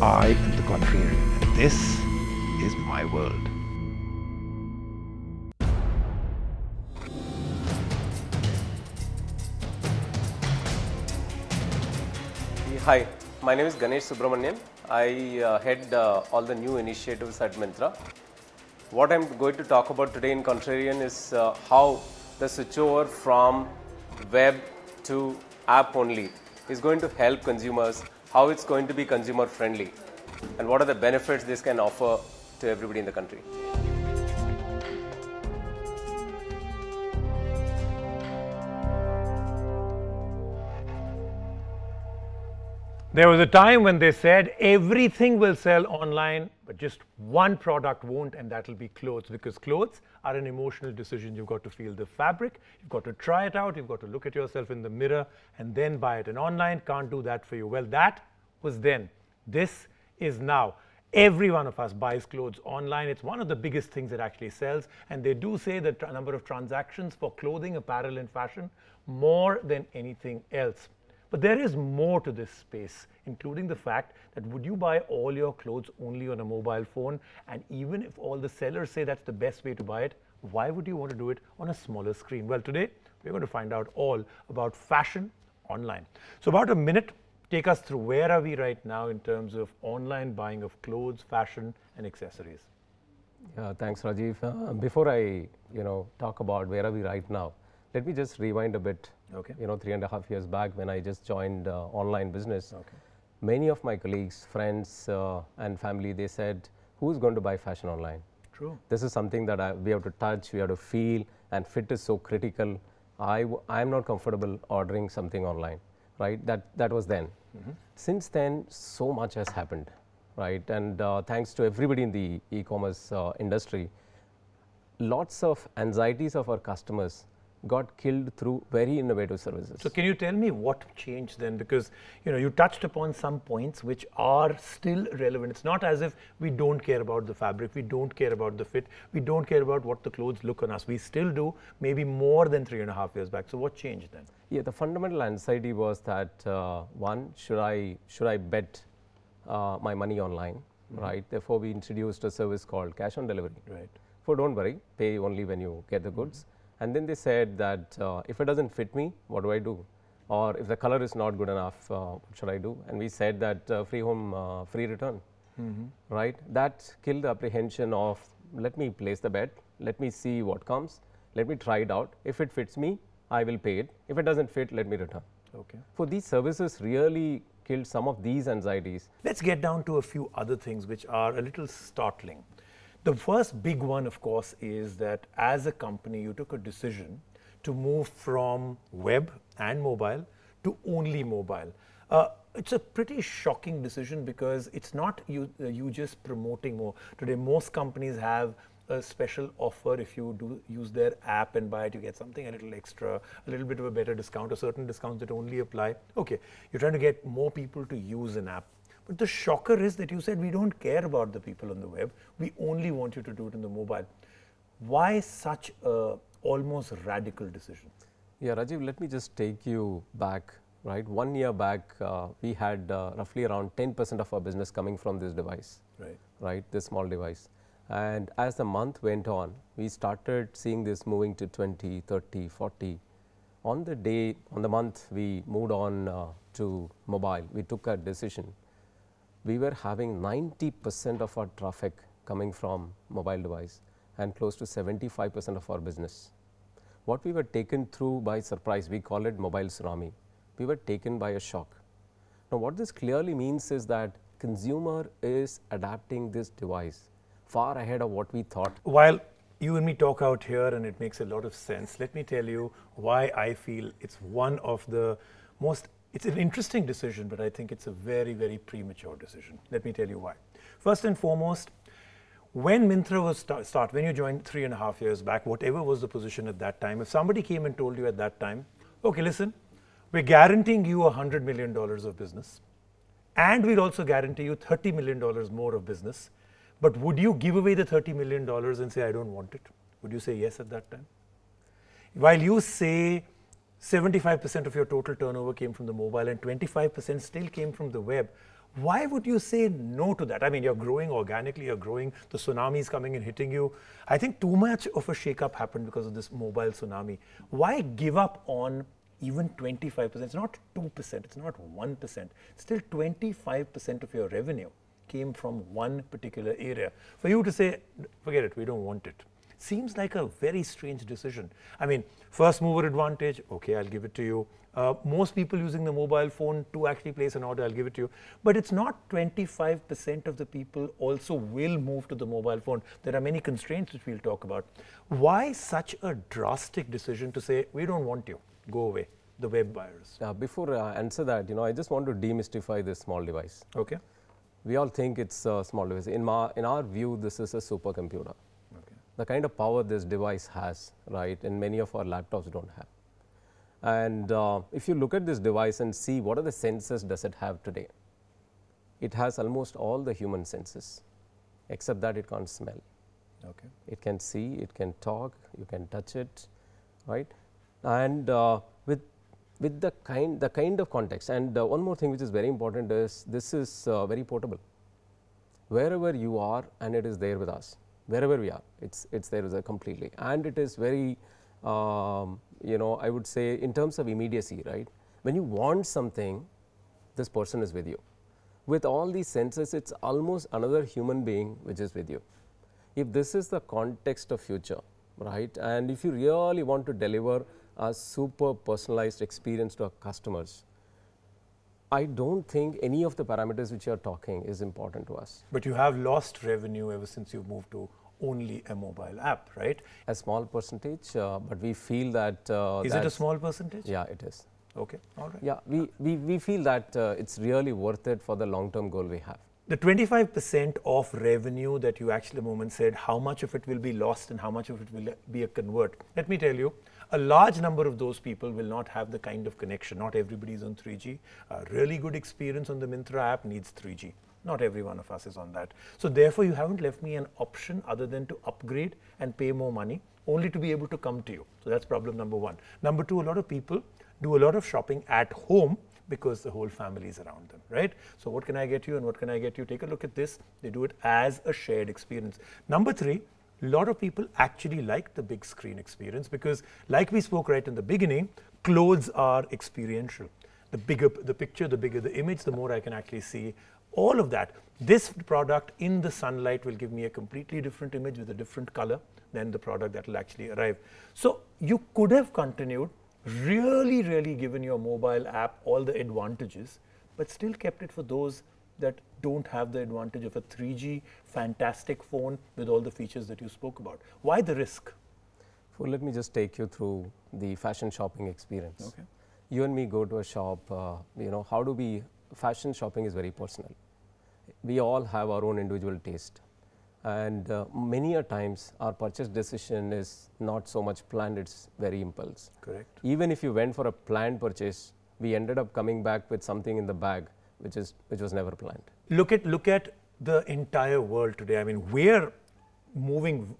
I am the contrarian, and this is my world. Hi, my name is Ganesh Subramanian. I head all the new initiatives at Myntra. What I'm going to talk about today in Contrarian is how the switchover from web to app only is going to help consumers, how it's going to be consumer friendly, and what are the benefits this can offer to everybody in the country. There was a time when they said everything will sell online, but just one product won't, and that'll be clothes, because clothes are an emotional decision. You've got to feel the fabric, you've got to try it out, you've got to look at yourself in the mirror and then buy it. And online can't do that for you. Well, that was then. This is now. Every one of us buys clothes online. It's one of the biggest things that actually sells. And they do say that the number of transactions for clothing, apparel, and fashion more than anything else. But there is more to this space, including the fact that would you buy all your clothes only on a mobile phone? And even if all the sellers say that's the best way to buy it, why would you want to do it on a smaller screen? Well, today we're going to find out all about fashion online. So about a minute, take us through where are we right now in terms of online buying of clothes, fashion, and accessories. Thanks, Rajiv. Before I talk about where are we right now, let me just rewind a bit. Okay. 3.5 years back when I just joined online business, Okay. many of my colleagues, friends and family, they said, who's going to buy fashion online? True. This is something that we have to touch, we have to feel, and fit is so critical. I'm not comfortable ordering something online, right? That was then. Mm-hmm. Since then, so much has happened, right? And thanks to everybody in the e-commerce industry, lots of anxieties of our customers got killed through very innovative services. So can you tell me what changed then? Because you touched upon some points which are still relevant. It's not as if we don't care about the fabric, we don't care about the fit, we don't care about what the clothes look on us. We still do, maybe more than 3.5 years back. So what changed then? Yeah, the fundamental anxiety was that one, should I bet my money online, right? Therefore, we introduced a service called cash on delivery. Right. For don't worry, pay only when you get the goods. And then they said that if it doesn't fit me, what do I do? Or if the color is not good enough, what should I do? And we said that free home, free return, right? That killed the apprehension of let me place the bet, let me see what comes, let me try it out. If it fits me, I will pay it. If it doesn't fit, let me return. Okay. For these services really killed some of these anxieties. Let's get down to a few other things which are a little startling. The first big one, of course, is that as a company, you took a decision to move from web and mobile to only mobile. It's a pretty shocking decision because it's not you just promoting more. Today, most companies have a special offer. If you do use their app and buy it, you get something a little extra, a little bit of a better discount, or certain discounts that only apply. Okay, you're trying to get more people to use an app. But the shocker is that you said we don't care about the people on the web, we only want you to do it in the mobile. Why such a almost radical decision? Yeah, Rajiv, let me just take you back, right? 1 year back, we had roughly around 10% of our business coming from this device, right? This small device. And as the month went on, we started seeing this moving to 20, 30, 40. On the month we moved on to mobile, we took a decision. We were having 90% of our traffic coming from mobile device and close to 75% of our business. What we were taken through by surprise, we call it mobile tsunami. We were taken by a shock. Now, what this clearly means is that consumer is adapting this device far ahead of what we thought. While you and me talk out here and it makes a lot of sense, let me tell you why I feel it's one of the most. It's an interesting decision, but I think it's a very, very premature decision. Let me tell you why. First and foremost, when Myntra was when you joined 3.5 years back, whatever was the position at that time, if somebody came and told you at that time, okay, listen, we're guaranteeing you $100 million of business, and we'll also guarantee you $30 million more of business, but would you give away the $30 million and say, I don't want it? Would you say yes at that time? While you say 75% of your total turnover came from the mobile and 25% still came from the web, Why would you say no to that? I mean, you're growing organically, you're growing, the tsunami is coming and hitting you. I think too much of a shake-up happened because of this mobile tsunami. Why give up on even 25%? It's not 2%, it's not 1%. Still 25% of your revenue came from one particular area. For you to say, forget it, we don't want it, seems like a very strange decision. I mean, first mover advantage, okay, I'll give it to you. Most people using the mobile phone to actually place an order, I'll give it to you. But it's not 25% of the people also will move to the mobile phone. There are many constraints which we'll talk about. Why such a drastic decision to say, we don't want you, go away, the web buyers? Before I answer that, I just want to demystify this small device. Okay. We all think it's a small device. In our view, this is a supercomputer. Okay. The kind of power this device has, right, and many of our laptops don't have. And if you look at this device and see what are the senses does it have today, it has almost all the human senses, except that it can't smell. Okay. It can see, it can talk, you can touch it, right? And with the kind of context. And one more thing which is very important is this is very portable. Wherever you are, and it is there with us. Wherever we are, it's there with us completely, and it is very. I would say in terms of immediacy, right? When you want something, this person is with you. With all these senses, it's almost another human being which is with you. If this is the context of future, right? And if you really want to deliver a super personalized experience to our customers, I don't think any of the parameters which you are talking is important to us. But you have lost revenue ever since you've moved to only a mobile app, right? A small percentage, but we feel that. Is it a small percentage? Yeah, it is. Okay, all right. Yeah, we feel that it's really worth it for the long-term goal we have. The 25% of revenue that you actually at the moment said, how much of it will be lost and how much of it will be a convert? Let me tell you, a large number of those people will not have the kind of connection. Not everybody is on 3G. A really good experience on the Myntra app needs 3G. Not every one of us is on that. So therefore, you haven't left me an option other than to upgrade and pay more money, only to be able to come to you. So that's problem number one. Number two, a lot of people do a lot of shopping at home because the whole family is around them, right? So what can I get you and what can I get you? Take a look at this. They do it as a shared experience. Number three, a lot of people actually like the big screen experience because, like we spoke right in the beginning, clothes are experiential. The bigger the picture, the bigger the image, the more I can actually see all of that. This product in the sunlight will give me a completely different image with a different color than the product that will actually arrive. So you could have continued, really given your mobile app all the advantages, but still kept it for those that don't have the advantage of a 3G fantastic phone with all the features that you spoke about. Why the risk? So let me just take you through the fashion shopping experience. Okay. You and me go to a shop, fashion shopping is very personal. We all have our own individual taste, and many a times our purchase decision is not so much planned, it's very impulse. Correct. Even if you went for a planned purchase, we ended up coming back with something in the bag which was never planned. Look at the entire world today. I mean, we're moving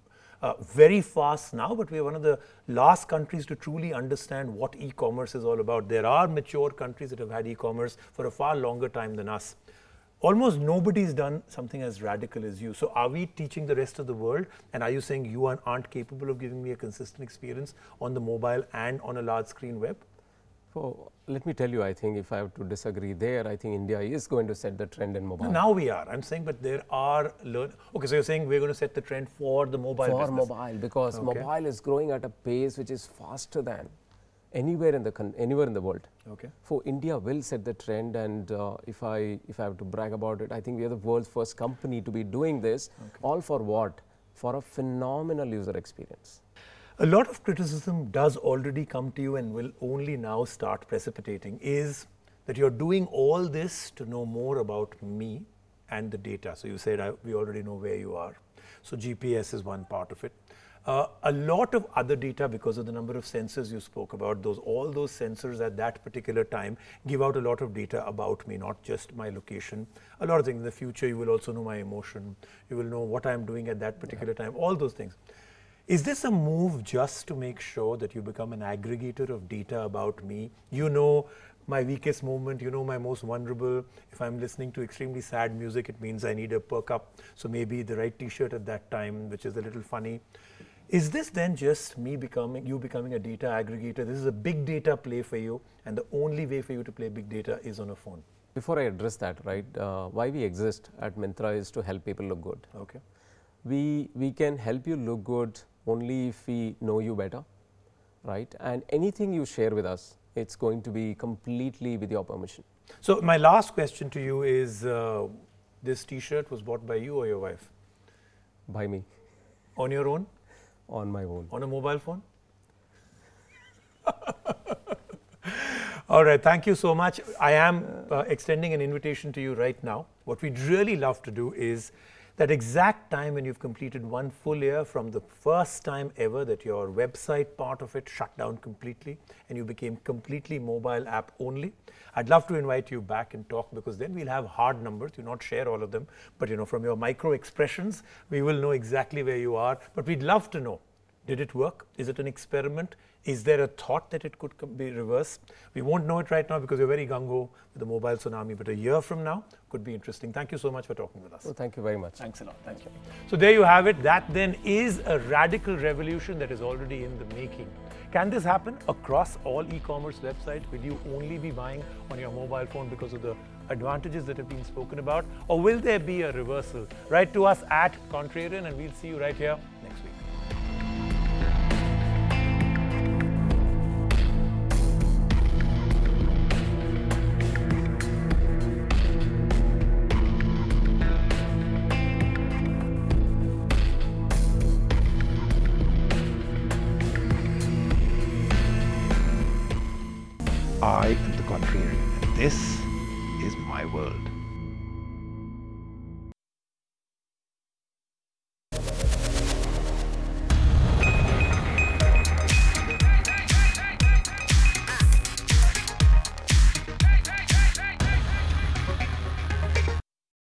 very fast now, but we're one of the last countries to truly understand what e-commerce is all about. There are mature countries that have had e-commerce for a far longer time than us. Almost nobody's done something as radical as you. So are we teaching the rest of the world? And are you saying you aren't capable of giving me a consistent experience on the mobile and on a large screen web? So let me tell you, I think if I have to disagree there, I think India is going to set the trend in mobile. Now we are. I'm saying, but there are okay, so you're saying we're going to set the trend for the mobile business. For mobile, because mobile is growing at a pace which is faster than anywhere in the world. Okay. So India will set the trend, and if I have to brag about it, I think we are the world's first company to be doing this. Okay. All for what? For a phenomenal user experience. A lot of criticism does already come to you and will only now start precipitating is that you're doing all this to know more about me and the data. So you said we already know where you are. So GPS is one part of it. A lot of other data, because of the number of sensors you spoke about, all those sensors at that particular time give out a lot of data about me, not just my location. A lot of things. In the future, you will also know my emotion. You will know what I'm doing at that particular time, all those things. Is this a move just to make sure that you become an aggregator of data about me? You know my weakest moment, you know, my most vulnerable. If I'm listening to extremely sad music, it means I need a perk up. So maybe the right t-shirt at that time, which is a little funny. Is this then just you becoming a data aggregator? This is a big data play for you, and the only way for you to play big data is on a phone. Before I address that, right, why we exist at Myntra is to help people look good. Okay. We can help you look good only if we know you better, right? And anything you share with us, it's going to be completely with your permission. So my last question to you is, this t-shirt was bought by you or your wife? By me. On your own? On my own. On a mobile phone? All right, thank you so much. I am extending an invitation to you right now. What we'd really love to do is that exact time when you've completed 1 full year from the first time ever that your website part of it shut down completely and you became completely mobile app only. I'd love to invite you back and talk, because then we'll have hard numbers. You not share all of them, but you know, from your micro expressions, we will know exactly where you are. But we'd love to know, did it work? Is it an experiment? Is there a thought that it could be reversed? We won't know it right now because you're very gung-ho with the mobile tsunami, but a year from now could be interesting. Thank you so much for talking with us. Oh, thank you very much. Thanks a lot. Thank you. So there you have it. That then is a radical revolution that is already in the making. Can this happen across all e-commerce websites? Will you only be buying on your mobile phone because of the advantages that have been spoken about? Or will there be a reversal? Write to us at Contrarian and we'll see you right here next week. I am the Contrarian, and this